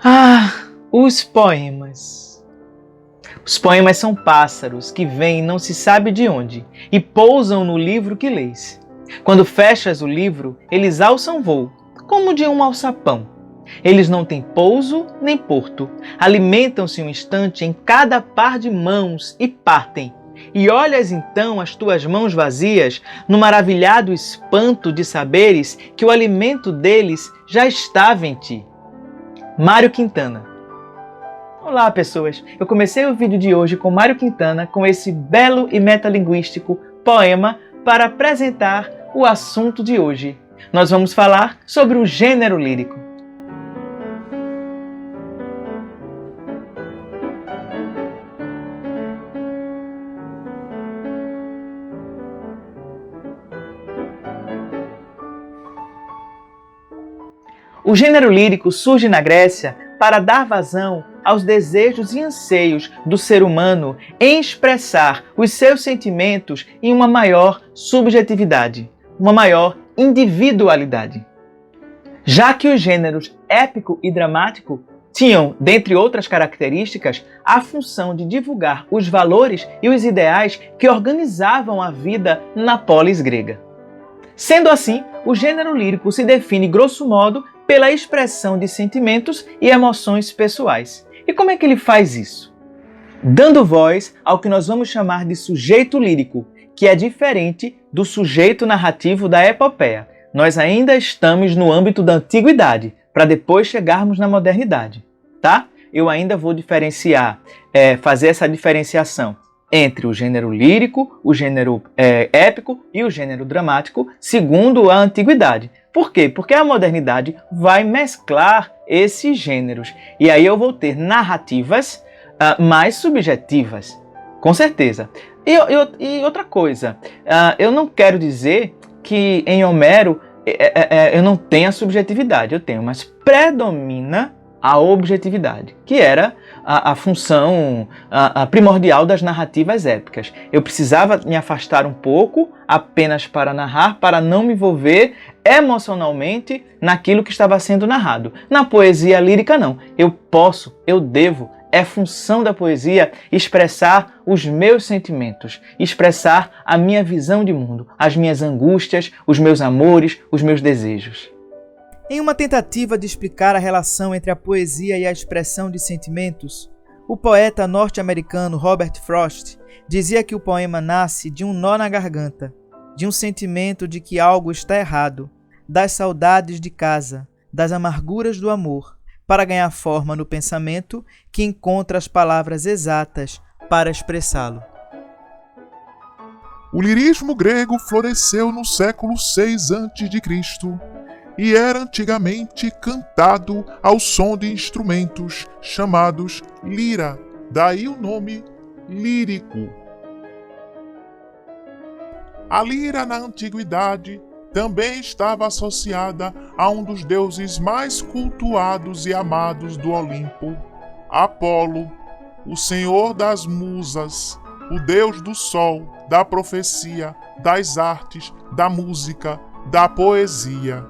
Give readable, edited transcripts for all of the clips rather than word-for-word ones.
Ah, os poemas. Os poemas são pássaros que vêm não se sabe de onde e pousam no livro que lês. Quando fechas o livro, eles alçam voo, como de um alçapão. Eles não têm pouso nem porto, alimentam-se um instante em cada par de mãos e partem. E olhas então as tuas mãos vazias no maravilhado espanto de saberes que o alimento deles já estava em ti. Mário Quintana. Olá, pessoas! Eu comecei o vídeo de hoje com Mário Quintana com esse belo e metalinguístico poema para apresentar o assunto de hoje. Nós vamos falar sobre o gênero lírico. O gênero lírico surge na Grécia para dar vazão aos desejos e anseios do ser humano em expressar os seus sentimentos em uma maior subjetividade, uma maior individualidade. Já que os gêneros épico e dramático tinham, dentre outras características, a função de divulgar os valores e os ideais que organizavam a vida na polis grega. Sendo assim, o gênero lírico se define, grosso modo, pela expressão de sentimentos e emoções pessoais. E como é que ele faz isso? Dando voz ao que nós vamos chamar de sujeito lírico, que é diferente do sujeito narrativo da epopeia. Nós ainda estamos no âmbito da antiguidade, para depois chegarmos na modernidade, tá? Eu ainda vou fazer essa diferenciação entre o gênero lírico, o gênero épico e o gênero dramático, segundo a antiguidade. Por quê? Porque a modernidade vai mesclar esses gêneros. E aí eu vou ter narrativas mais subjetivas, com certeza. E outra coisa, eu não quero dizer que em Homero eu não tenha subjetividade, eu tenho, mas predomina a objetividade, que era a função primordial das narrativas épicas. Eu precisava me afastar um pouco apenas para narrar, para não me envolver emocionalmente naquilo que estava sendo narrado. Na poesia lírica, não. Eu devo, é função da poesia expressar os meus sentimentos, expressar a minha visão de mundo, as minhas angústias, os meus amores, os meus desejos. Em uma tentativa de explicar a relação entre a poesia e a expressão de sentimentos, o poeta norte-americano Robert Frost dizia que o poema nasce de um nó na garganta, de um sentimento de que algo está errado, das saudades de casa, das amarguras do amor, para ganhar forma no pensamento que encontra as palavras exatas para expressá-lo. O lirismo grego floresceu no século VI a.C. e era antigamente cantado ao som de instrumentos chamados lira, daí o nome lírico. A lira na antiguidade também estava associada a um dos deuses mais cultuados e amados do Olimpo, Apolo, o senhor das musas, o deus do sol, da profecia, das artes, da música, da poesia.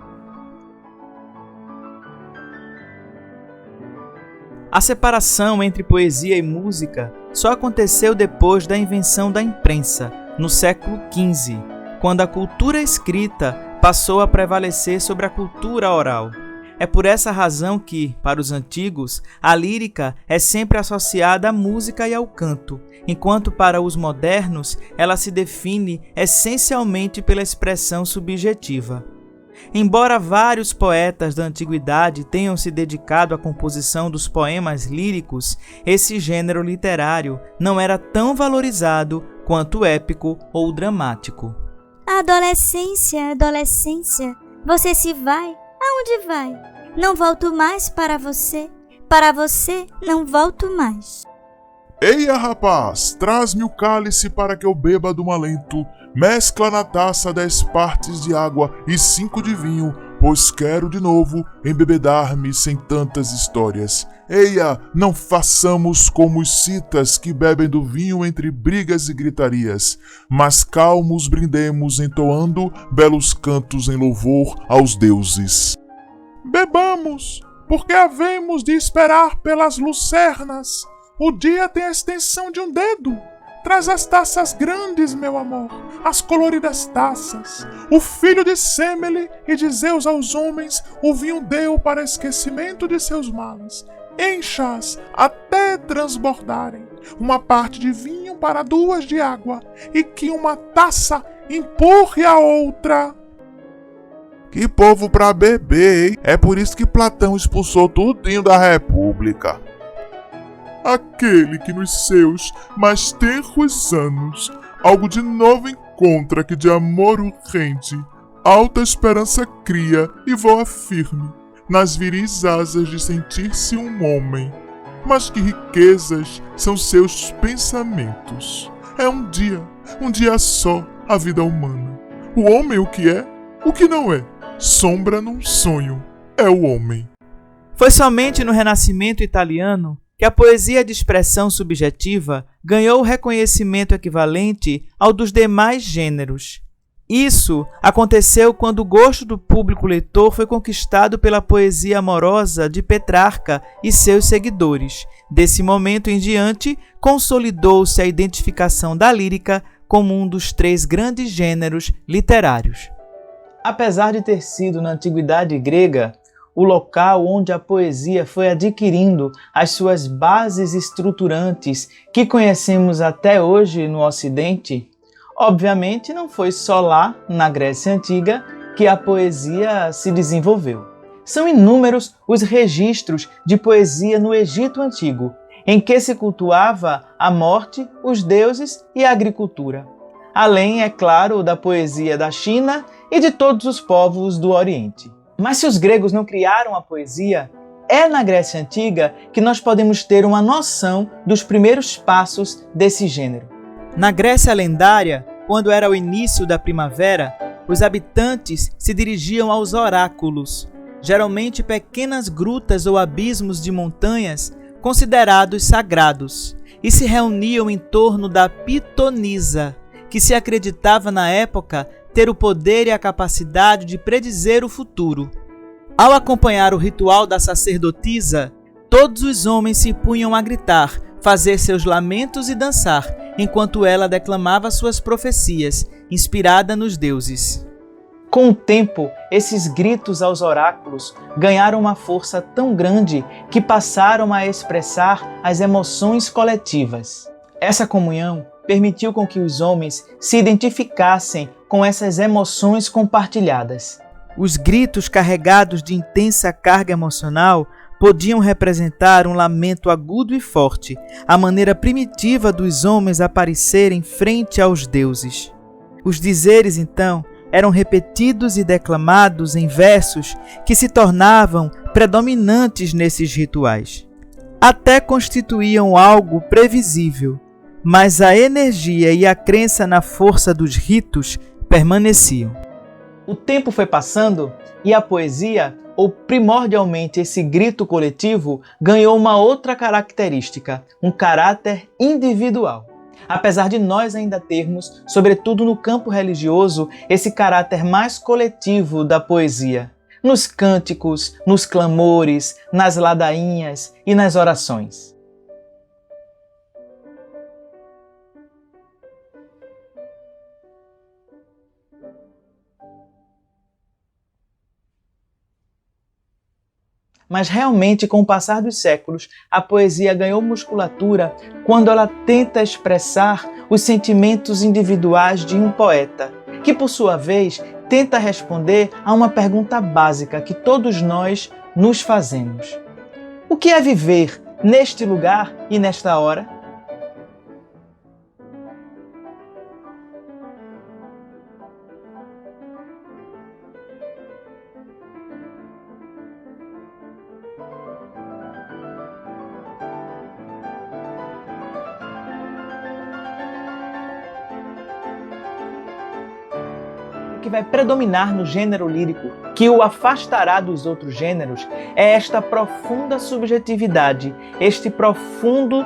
A separação entre poesia e música só aconteceu depois da invenção da imprensa, no século XV, quando a cultura escrita passou a prevalecer sobre a cultura oral. É por essa razão que, para os antigos, a lírica é sempre associada à música e ao canto, enquanto para os modernos ela se define essencialmente pela expressão subjetiva. Embora vários poetas da antiguidade tenham se dedicado à composição dos poemas líricos, esse gênero literário não era tão valorizado quanto o épico ou dramático. Adolescência, adolescência, você se vai? Aonde vai? Não volto mais para você não volto mais. Eia, rapaz, traz-me o cálice para que eu beba do malento. Mescla na taça 10 partes de água e 5 de vinho, pois quero de novo embebedar-me sem tantas histórias. Eia, não façamos como os citas que bebem do vinho entre brigas e gritarias, mas calmos brindemos entoando belos cantos em louvor aos deuses. Bebamos, porque havemos de esperar pelas lucernas. O dia tem a extensão de um dedo. Traz as taças grandes, meu amor, as coloridas taças. O filho de Semele e de Zeus aos homens o vinho deu para esquecimento de seus males. Encha-as até transbordarem, uma parte de vinho para 2 de água, e que uma taça empurre a outra. Que povo pra beber, hein? É por isso que Platão expulsou tudinho da República. Aquele que nos seus mais tenros anos algo de novo encontra que de amor o rende, alta esperança cria e voa firme nas viris asas de sentir-se um homem. Mas que riquezas são seus pensamentos. É um dia só a vida humana. O homem o que é, o que não é, sombra num sonho, é o homem. Foi somente no Renascimento italiano que a poesia de expressão subjetiva ganhou o reconhecimento equivalente ao dos demais gêneros. Isso aconteceu quando o gosto do público leitor foi conquistado pela poesia amorosa de Petrarca e seus seguidores. Desse momento em diante, consolidou-se a identificação da lírica como um dos 3 grandes gêneros literários. Apesar de ter sido na antiguidade grega o local onde a poesia foi adquirindo as suas bases estruturantes que conhecemos até hoje no Ocidente, obviamente não foi só lá, na Grécia Antiga, que a poesia se desenvolveu. São inúmeros os registros de poesia no Egito Antigo, em que se cultuava a morte, os deuses e a agricultura. Além, é claro, da poesia da China e de todos os povos do Oriente. Mas se os gregos não criaram a poesia, é na Grécia Antiga que nós podemos ter uma noção dos primeiros passos desse gênero. Na Grécia lendária, quando era o início da primavera, os habitantes se dirigiam aos oráculos, geralmente pequenas grutas ou abismos de montanhas considerados sagrados, e se reuniam em torno da pitonisa, que se acreditava na época ter o poder e a capacidade de predizer o futuro. Ao acompanhar o ritual da sacerdotisa, todos os homens se punham a gritar, fazer seus lamentos e dançar, enquanto ela declamava suas profecias, inspirada nos deuses. Com o tempo, esses gritos aos oráculos ganharam uma força tão grande que passaram a expressar as emoções coletivas. Essa comunhão permitiu com que os homens se identificassem com essas emoções compartilhadas. Os gritos carregados de intensa carga emocional podiam representar um lamento agudo e forte, a maneira primitiva dos homens aparecerem frente aos deuses. Os dizeres, então, eram repetidos e declamados em versos que se tornavam predominantes nesses rituais. Até constituíam algo previsível, mas a energia e a crença na força dos ritos permaneciam. O tempo foi passando e a poesia, ou primordialmente esse grito coletivo, ganhou uma outra característica, um caráter individual. Apesar de nós ainda termos, sobretudo no campo religioso, esse caráter mais coletivo da poesia, nos cânticos, nos clamores, nas ladainhas e nas orações. Mas realmente, com o passar dos séculos, a poesia ganhou musculatura quando ela tenta expressar os sentimentos individuais de um poeta, que por sua vez tenta responder a uma pergunta básica que todos nós nos fazemos. O que é viver neste lugar e nesta hora? Que vai predominar no gênero lírico, que o afastará dos outros gêneros, é esta profunda subjetividade, este profundo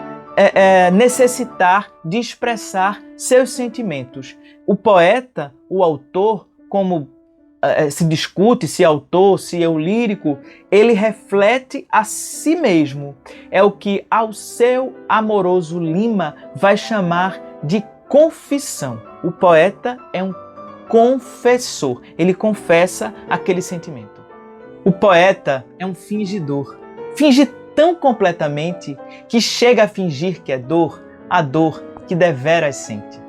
necessitar de expressar seus sentimentos. O poeta, o autor, como se discute se autor, se eu lírico, ele reflete a si mesmo. É o que Alceu Amoroso Lima vai chamar de confissão. O poeta é um confessor, ele confessa aquele sentimento. O poeta é um fingidor. Finge tão completamente que chega a fingir que é dor, a dor que deveras sente.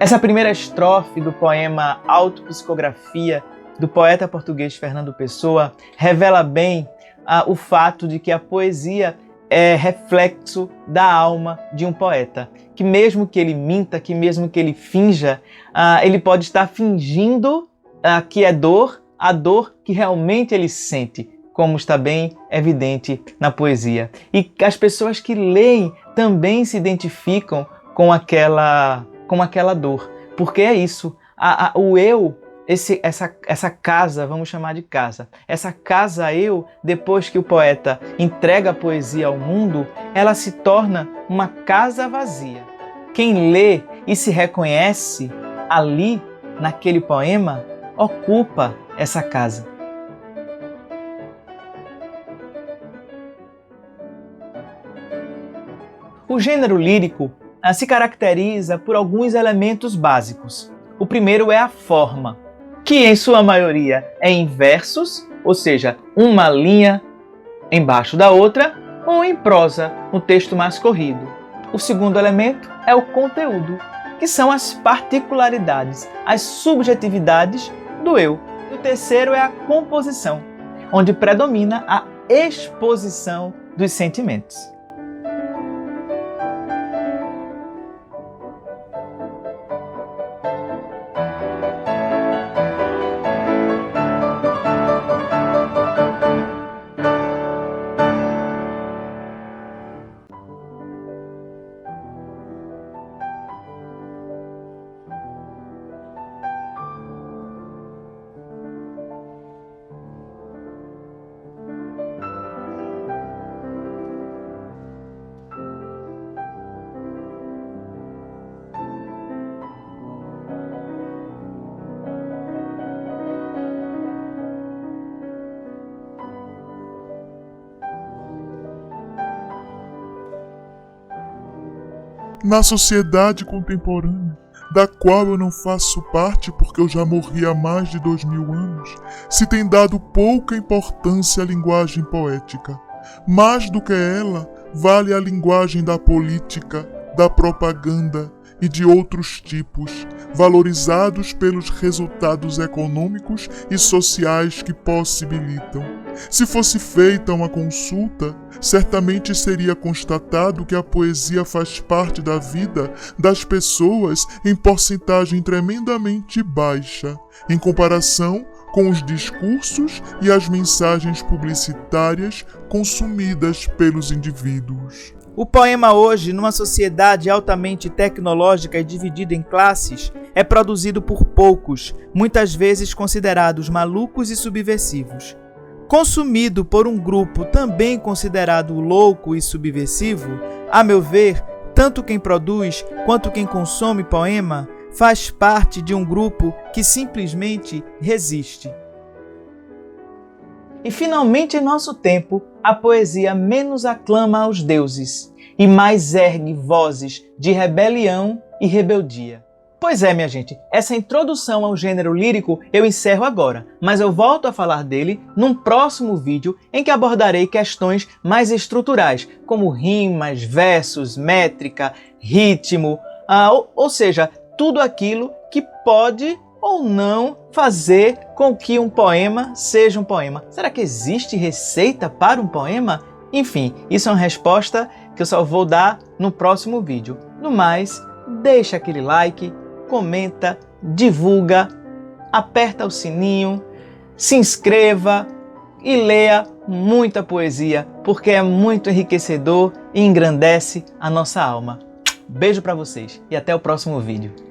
Essa primeira estrofe do poema Autopsicografia, do poeta português Fernando Pessoa, revela bem o fato de que a poesia é reflexo da alma de um poeta, que mesmo que ele minta, que mesmo que ele finja, ele pode estar fingindo que é dor, a dor que realmente ele sente, como está bem evidente na poesia. E as pessoas que leem também se identificam com aquela dor, porque é isso, o eu, essa casa, vamos chamar de casa, essa casa eu, depois que o poeta entrega a poesia ao mundo, ela se torna uma casa vazia. Quem lê e se reconhece ali, naquele poema, ocupa essa casa. O gênero lírico se caracteriza por alguns elementos básicos. O primeiro é a forma, que em sua maioria é em versos, ou seja, uma linha embaixo da outra, ou em prosa, um texto mais corrido. O segundo elemento é o conteúdo, que são as particularidades, as subjetividades do eu. E o terceiro é a composição, onde predomina a exposição dos sentimentos. Na sociedade contemporânea, da qual eu não faço parte porque eu já morri há mais de 2000 anos, se tem dado pouca importância à linguagem poética. Mais do que ela, vale a linguagem da política, da propaganda e de outros tipos, valorizados pelos resultados econômicos e sociais que possibilitam. Se fosse feita uma consulta, certamente seria constatado que a poesia faz parte da vida das pessoas em porcentagem tremendamente baixa, em comparação com os discursos e as mensagens publicitárias consumidas pelos indivíduos. O poema hoje, numa sociedade altamente tecnológica e dividida em classes, é produzido por poucos, muitas vezes considerados malucos e subversivos. Consumido por um grupo também considerado louco e subversivo, a meu ver, tanto quem produz quanto quem consome poema faz parte de um grupo que simplesmente resiste. E finalmente, em nosso tempo, a poesia menos aclama aos deuses e mais ergue vozes de rebelião e rebeldia. Pois é, minha gente, essa introdução ao gênero lírico eu encerro agora, mas eu volto a falar dele num próximo vídeo em que abordarei questões mais estruturais, como rimas, versos, métrica, ritmo, ou seja, tudo aquilo que pode ou não fazer com que um poema seja um poema. Será que existe receita para um poema? Enfim, isso é uma resposta que eu só vou dar no próximo vídeo. No mais, deixa aquele like, comenta, divulga, aperta o sininho, se inscreva e leia muita poesia, porque é muito enriquecedor e engrandece a nossa alma. Beijo para vocês e até o próximo vídeo.